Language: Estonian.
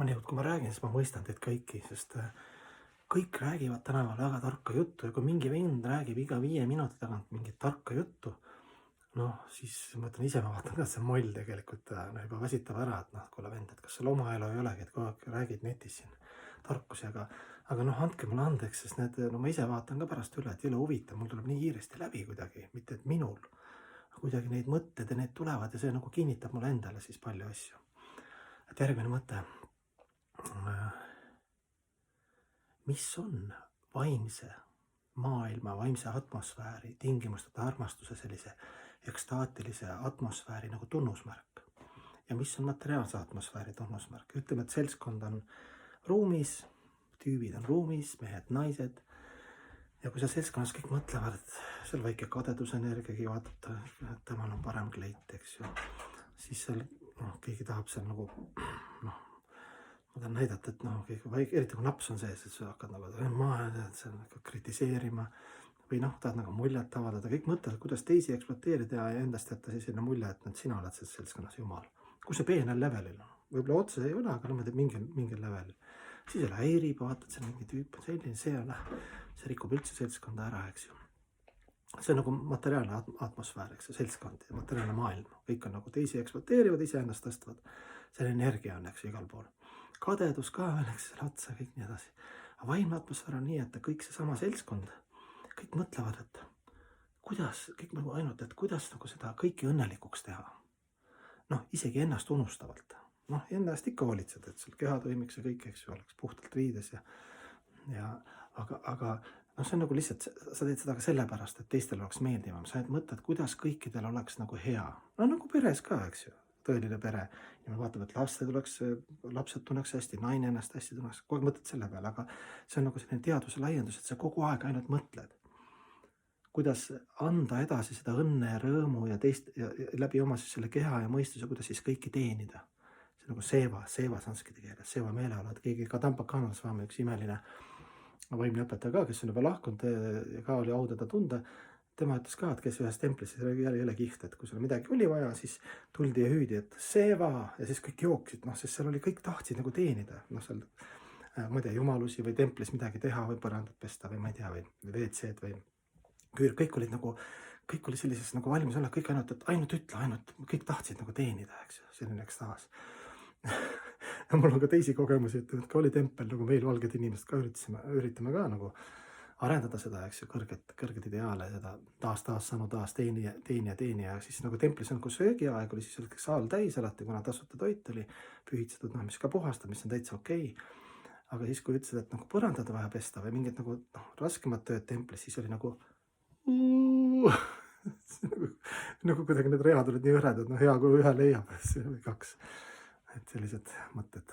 mõnikord, kui ma räägin, siis ma mõistan teid kõiki, sest kõik räägivad tänaval väga tarka juttu ja kui mingi vend räägib iga 5 minuti tagant mingit tarka juttu, noh, siis ma ütlen ise, ma vaatan ka, et see moll tegelikult no juba väsitab ära, et noh, kuule vend, et kas sul oma elu ei olegi, et kogu aeg räägid netis siin tarkusi, aga noh, andke mulle andeks, sest need, no ma ise vaatan ka pärast üle, et jõle huvitav, mul tuleb nii kiiresti läbi kuidagi, mitte et minul, aga kuidagi neid mõtted ja need tulevad ja see nagu kinnitab mulle endale siis palju asju. Et järgmine mõte, mis on vaimse maailma, vaimse atmosfääri, tingimusteta armastuse sellise ekstaatilise atmosfääri nagu tunnusmärk ja mis on materiaalse atmosfääri tunnusmärk. Ütleme, et seltskond on ruumis, tüübid on ruumis, mehed, naised ja kui seal seltskonnas kõik mõtlevad, et seal väike kadedusenergiagi vaadata, et temal on parem kleit, eks ju, siis seal noh, keegi tahab seal nagu noh, ma tahan näidata, et noh, eriti kui naps on sees, et sa hakkad nagu kritiseerima või noh, tahad nagu muljet avaldada, kõik mõtlevad, kuidas teisi ekspluateerida ja endast jätta selline mulje, et nüüd sina oled selles seltskonnas jumal. Kui see peenel levelil on, võib-olla otse ei ole, aga niimoodi mingil levelil, siis jälle häirib, vaatad, see mingi tüüp on selline, see rikub üldse seltskonda ära, eks ju. See on nagu materiaalne atmosfäär, eks ju, seltskond ja materiaalne maailm, kõik on nagu teisi ekspluateerivad, ise ennast tõstvad, see energia on, eks ju, igal pool. Kadedus ka veel, eks selle otsa, kõik nii edasi. Aga vaimne atmosfäär on nii, et kõik seesama seltskond, kõik mõtlevad, et kuidas, kõik nagu ainult, et kuidas nagu seda kõiki õnnelikuks teha. Noh, isegi ennast unustavalt. Noh, ennast ikka hoolitsed, et sul keha toimiks ja kõik, eks ju, oleks puhtalt riides aga noh, see on nagu lihtsalt, sa teed seda ka sellepärast, et teistel oleks meeldivam. Sa mõtled, kuidas kõikidel oleks nagu hea. No nagu peres ka, eks ju, tõeline pere. Ja me vaatame, et lapsed tunneks hästi, naine ennast hästi tunneks, kogu aeg mõtled selle peale, aga see on nagu selline teaduse laiendus, et sa kogu aeg ainult mõtled, kuidas anda edasi seda õnne ja rõõmu ja läbi oma siis selle keha ja mõistuse, kuidas siis kõiki teenida. See on nagu seeva sanskriti keeles, seeva meeleolu, et keegi ka Tampakanas vaame üks imeline vaimne õpetaja ka, kes on juba lahkunud ja ka oli au teda tunda. Tema ütles ka, et kes ühes templis, see oli jälle kiht, et kui sul midagi oli vaja, siis tuldi ja hüüdi, et seeva ja siis kõik jooksid, noh, sest seal oli, kõik tahtsid nagu teenida, noh, seal, ma ei tea, jumalusi või templis midagi teha või põrandat pesta või ma ei tea, või WC-d või küür, kõik olid nagu, kõik oli sellises nagu valmis olla, kõik ainult ütle, kõik tahtsid nagu teenida, eks ju, selline ekstaas. Ja mul on ka teisi kogemusi, et ka oli tempel nagu meil valged inimesed ka üritame ka nagu arendada seda, eks ju, kõrget ideaale, seda taas sanu taas teenija, siis nagu templis on nagu söögiaeg oli, siis oli saal täis alati, kuna tasuta toit oli pühitsetud, noh, mis ka puhastab, mis on täitsa okei. Aga siis, kui ütlesid, et nagu põrandada vaja pesta või mingid nagu raskemad tööd templis, siis oli nagu nagu kuidagi need read olid nii hõredad, no hea, kui ühe leiab, või 2. Et sellised mõtted.